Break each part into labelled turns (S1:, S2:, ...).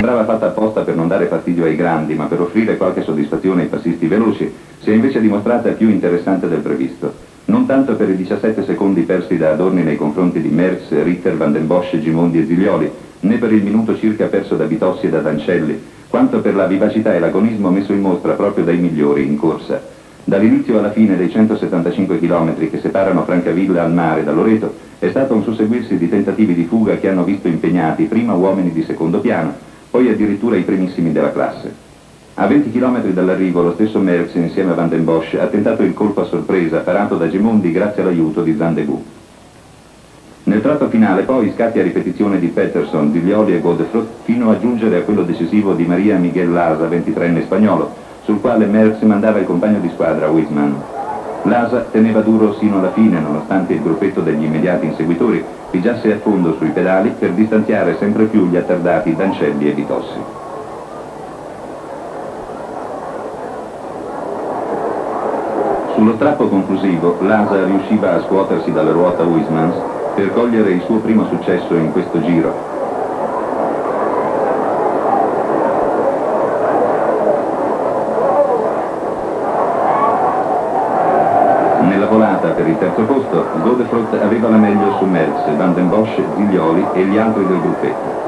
S1: Sembrava fatta apposta per non dare fastidio ai grandi, ma per offrire qualche soddisfazione ai passisti veloci, si è invece dimostrata più interessante del previsto. Non tanto per i 17 secondi persi da Adorni nei confronti di Merckx, Ritter, Van den Bosch, Gimondi e Ziglioli, né per il minuto circa perso da Bitossi e da Dancelli, quanto per la vivacità e l'agonismo messo in mostra proprio dai migliori in corsa. Dall'inizio alla fine dei 175 km che separano Francavilla al mare da Loreto è stato un susseguirsi di tentativi di fuga che hanno visto impegnati prima uomini di secondo piano, poi addirittura i primissimi della classe. A 20 km dall'arrivo lo stesso Merckx insieme a Van den Bosch ha tentato il colpo a sorpresa parato da Gimondi grazie all'aiuto di Zandegù. Nel tratto finale poi scatti a ripetizione di Peterson, Ziglioli e Godefroot fino a giungere a quello decisivo di Maria Miguel Lasa, 23enne spagnolo, sul quale Merckx mandava il compagno di squadra Wiesmann. Lasa teneva duro sino alla fine nonostante il gruppetto degli immediati inseguitori pigiasse a fondo sui pedali per distanziare sempre più gli attardati Dancelli e Bitossi. Sullo strappo conclusivo Lasa riusciva a scuotersi dalla ruota Wiesmanns per cogliere il suo primo successo in questo giro. Nella volata per il terzo posto, Godefroot aveva la meglio su Merckx, Van den Bosch, Ziglioli e gli altri del gruppetto.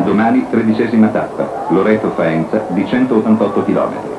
S1: Domani 13ª tappa, Loreto-Faenza di 188 km.